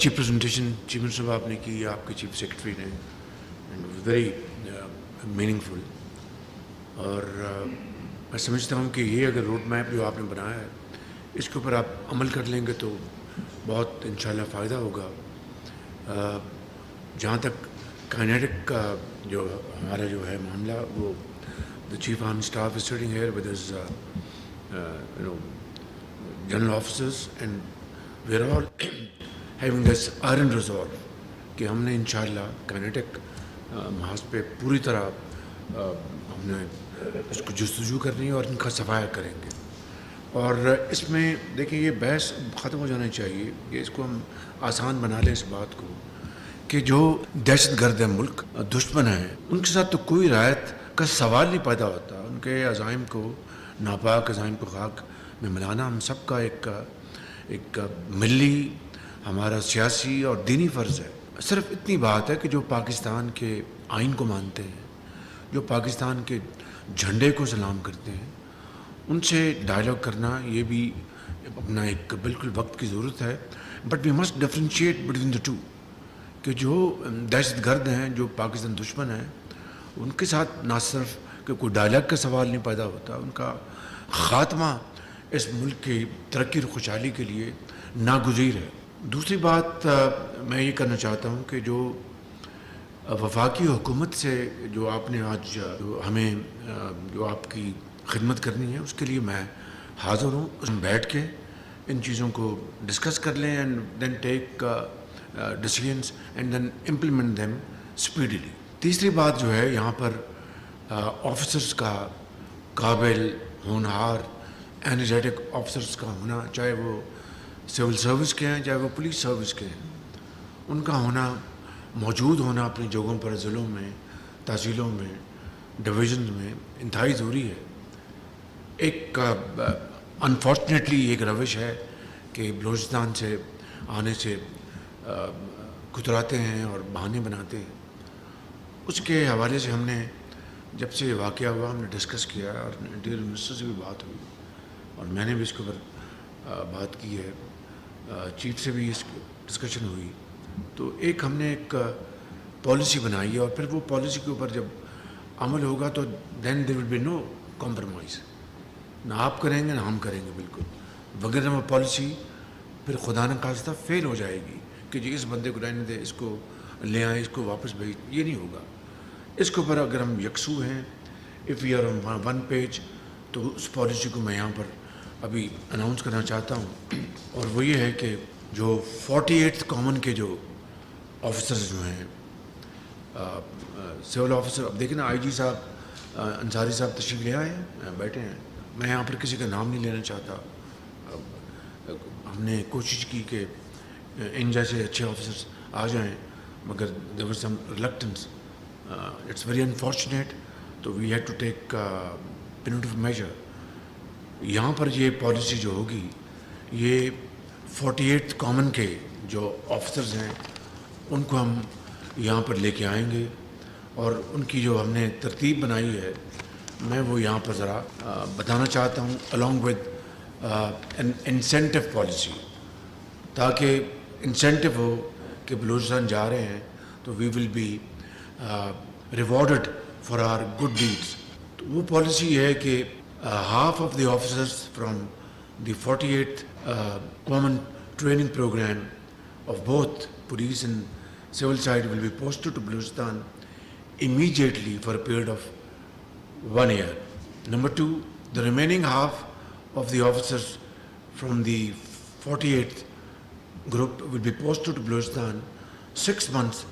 اچھی presentation chief minister صاحب آپ نے کی, آپ کے چیف سیکرٹری نے, اینڈ ویری میننگ فل. اور میں سمجھتا ہوں کہ یہ اگر روڈ میپ جو آپ نے بنایا ہے اس کے اوپر آپ عمل کر لیں گے تو بہت انشاءاللہ فائدہ ہوگا. جہاں تک کائنیٹک کا جو ہمارا جو ہے معاملہ, وہ the chief army staff is sitting here with his general officers, and we're all having this iron resolve کہ ہم نے انشاءاللہ کائنیٹک محاذ پہ پوری طرح ہم نے اس کو جستجو کرنی ہے اور ان کا صفایا کریں گے. اور اس میں دیکھیں یہ بحث ختم ہو جانا چاہیے کہ اس کو ہم آسان بنا لیں اس بات کو کہ جو دہشت گرد ملک دشمن ہیں ان کے ساتھ تو کوئی رعایت کا سوال نہیں پیدا ہوتا. ان کے عزائم کو, ناپاک عزائم کو خاک میں ملانا ہم سب کا ایک ملی, ہمارا سیاسی اور دینی فرض ہے. صرف اتنی بات ہے کہ جو پاکستان کے آئین کو مانتے ہیں, جو پاکستان کے جھنڈے کو سلام کرتے ہیں, ان سے ڈائلاگ کرنا یہ بھی اپنا ایک بالکل وقت کی ضرورت ہے. But we must differentiate between the two کہ جو دہشت گرد ہیں, جو پاکستان دشمن ہیں, ان کے ساتھ نہ صرف کہ کوئی ڈائلاگ کا سوال نہیں پیدا ہوتا, ان کا خاتمہ اس ملک کی ترقی اور خوشحالی کے لیے ناگزیر ہے. دوسری بات میں یہ کرنا چاہتا ہوں کہ جو وفاقی حکومت سے جو آپ نے آج ہمیں جو آپ کی خدمت کرنی ہے اس کے لیے میں حاضر ہوں. اس میں بیٹھ کے ان چیزوں کو ڈسکس کر لیں and then take decisions and then implement them speedily. تیسری بات جو ہے یہاں پر آفیسرس کا قابل, ہونہار, انرجیٹک آفیسرس کا ہونا, چاہے وہ سول سروس کے ہیں چاہے وہ پولیس سروس کے ہیں, ان کا ہونا, موجود ہونا اپنی جگہوں پر, ضلعوں میں, تحصیلوں میں, ڈویژنز میں انتہائی ضروری ہے. ایک انفارچونیٹلی ایک روش ہے کہ بلوچستان سے آنے سے کتراتے ہیں اور بہانے بناتے ہیں. اس کے حوالے سے ہم نے جب سے یہ واقعہ ہوا ہم نے ڈسکس کیا اور انٹیریئر منسٹر سے بھی بات ہوئی اور میں نے بھی اس کے اوپر بات کی ہے, چیف سے بھی اس ڈسکشن ہوئی. تو ایک ہم نے ایک پالیسی بنائی ہے اور پھر وہ پالیسی کے اوپر جب عمل ہوگا تو دین دیر ول بی نو کمپرومائز. نہ آپ کریں گے نہ ہم کریں گے بالکل, وغیرہ وہ پالیسی پھر خدا نہ خواستہ فیل ہو جائے گی کہ جی اس بندے کو رہنے دیں, اس کو لے آئیں, اس کو واپس بھیج, یہ نہیں ہوگا. اس کے اوپر اگر ہم یکسو ہیں, if we are on one page, تو اس پالیسی کو میں یہاں پر ابھی اناؤنس کرنا چاہتا ہوں. اور وہ یہ ہے کہ جو 48th کامن کے جو آفیسرز جو ہیں, سول آفیسر, اب دیکھیں نا آئی جی صاحب انصاری صاحب تشریف لے آئے ہیں, بیٹھے ہیں. میں یہاں پر کسی کا نام نہیں لینا چاہتا. ہم نے کوشش کی کہ ان جیسے اچھے آفیسرز آ جائیں مگر there was some reluctance. It's very unfortunate. تو we had to take punitive measure. یہاں پر یہ پالیسی جو ہوگی یہ 48th کامن کے جو آفیسرز ہیں ان کو ہم یہاں پر لے کے آئیں گے اور ان کی جو ہم نے ترتیب بنائی ہے میں وہ یہاں پر ذرا بتانا چاہتا ہوں along with an incentive policy, تاکہ انسینٹو ہو کہ بلوچستان جا رہے ہیں تو we will be rewarded for our good deeds. تو وہ پالیسی ہے کہ half of the officers from the 48th common training program of both police and civil side will be posted to Balochistan immediately for a period of 1 year. Number two, the remaining half of the officers from the 48th group will be posted to Balochistan 6 months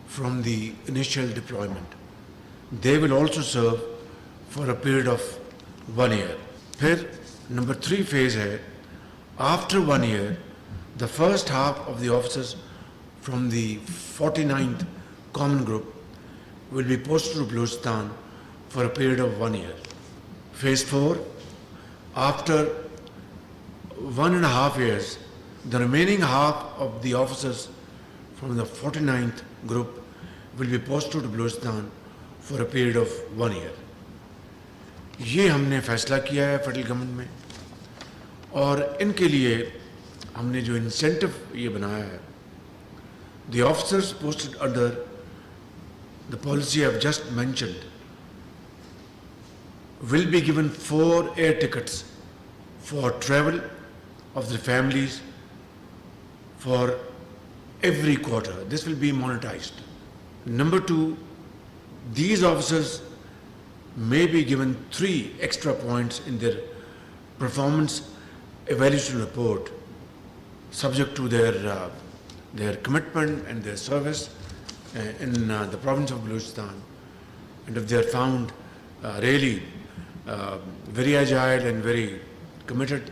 from the initial deployment. They will also serve for a period of 1 year. Phir number 3 phase hai, after 1 year, the first half of the officers from the 49th common group will be posted to Balochistan for a period of 1 year. Phase 4, after 1.5 years, the remaining half of the officers from the 49th group will be posted to Balochistan for a period of 1 year. یہ ہم نے فیصلہ کیا ہے federal government میں اور ان کے لیے ہم نے جو انسینٹو یہ بنایا ہے The officers posted under the policy I've just mentioned will be given 4 air tickets for travel of their families for every quarter. This will be monetized. Number 2, these officers may be given 3 extra points in their performance evaluation report, subject to their commitment and their service in the province of Balochistan. And if they are found really very agile and very committed,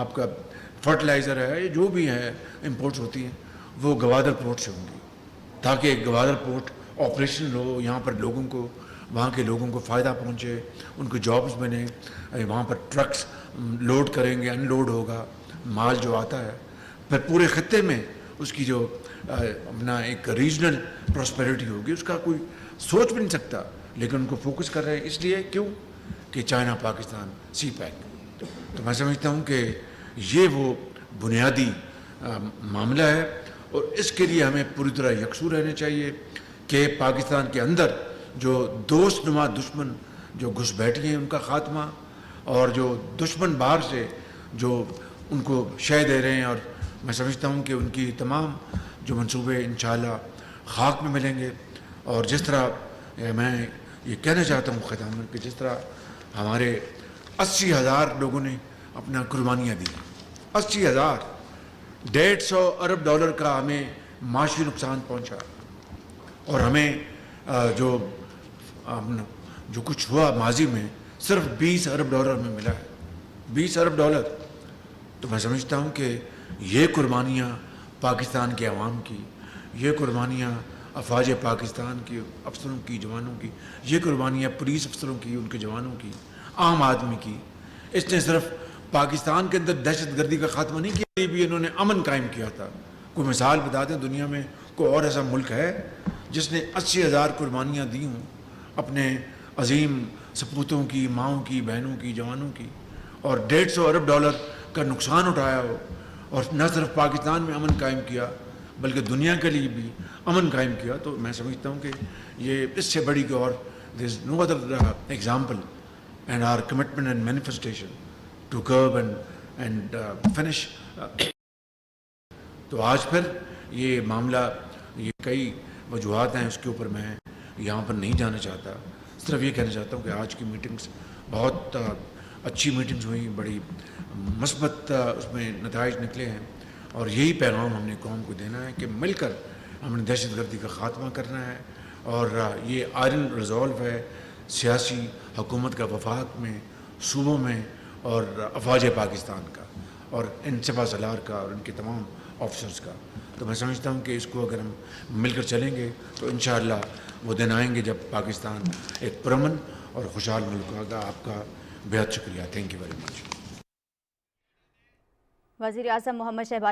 آپ کا fertiliser ہے، جو بھی ہے imports ہوتی ہیں وہ Gwadar port سے ہوں گی، تاکہ گوادر پورٹ آپریشن ہو، یہاں پر لوگوں کو، وہاں کے لوگوں کو فائدہ پہنچے، ان کو جابس بنے، وہاں پر ٹرکس لوڈ کریں گے، ان لوڈ ہوگا مال جو آتا ہے، پھر پورے خطے میں اس کی جو اپنا ایک ریجنل پراسپیرٹی ہوگی، اس کا کوئی سوچ بھی نہیں سکتا، لیکن ان کو فوکس کر رہے ہیں اس لیے کیوں کہ چائنا پاکستان سی پیک۔ تو میں سمجھتا ہوں کہ یہ وہ بنیادی معاملہ ہے، اور اس کے لیے ہمیں پوری طرح یکسو رہنے چاہیے کہ پاکستان کے اندر جو دوست نما دشمن جو گھس بیٹھے ہیں ان کا خاتمہ، اور جو دشمن باہر سے جو ان کو شے دے رہے ہیں، اور میں سمجھتا ہوں کہ ان کی تمام جو منصوبے انشاءاللہ خاک میں ملیں گے۔ اور جس طرح میں یہ کہنا چاہتا ہوں ختام میں کہ جس طرح ہمارے 80,000 لوگوں نے اپنا قربانیاں دی، 80,000، $150 ارب کا ہمیں معاشی نقصان پہنچا، اور ہمیں جو کچھ ہوا ماضی میں صرف $20 ارب میں ملا ہے، $20 ارب۔ تو میں سمجھتا ہوں کہ یہ قربانیاں پاکستان کے عوام کی، یہ قربانیاں افواج پاکستان کی افسروں کی، جوانوں کی، یہ قربانیاں پولیس افسروں کی، ان کے جوانوں کی، عام آدمی کی۔ اس نے صرف پاکستان کے اندر دہشت گردی کا خاتمہ نہیں کیا، بھی انہوں نے امن قائم کیا تھا۔ کوئی مثال بتا دیں دنیا میں کوئی اور ایسا ملک ہے جس نے 80,000 قربانیاں دی ہوں اپنے عظیم سپوتوں کی، ماؤں کی، بہنوں کی، جوانوں کی، اور $150 ارب کا نقصان اٹھایا ہو، اور نہ صرف پاکستان میں امن قائم کیا بلکہ دنیا کے لیے بھی امن قائم کیا؟ تو میں سمجھتا ہوں کہ یہ اس سے بڑی کہ اور there is no other example and our commitment and manifestation to curb and finish. تو آج پھر یہ معاملہ، یہ کئی وجوہات ہیں، اس کے اوپر میں یہاں پر نہیں جانا چاہتا، صرف یہ کہنا چاہتا ہوں کہ آج کی میٹنگز بہت اچھی میٹنگز ہوئیں، بڑی مثبت اس میں نتائج نکلے ہیں، اور یہی پیغام ہم نے قوم کو دینا ہے کہ مل کر ہم نے دہشت گردی کا خاتمہ کرنا ہے، اور یہ آئرن ریزولو ہے سیاسی حکومت کا وفاق میں، صوبوں میں، اور افواج پاکستان کا، اور ان سپہ سالار کا، اور ان کے تمام آفیسرز کا۔ تو میں سمجھتا ہوں کہ اس کو اگر ہم مل کر چلیں گے تو انشاءاللہ وہ دن آئیں گے جب پاکستان ایک پرامن اور خوشحال ملک ہوگا۔ آپ کا بہت شکریہ، تھینک یو ویری مچ۔ وزیر اعظم محمد شہباز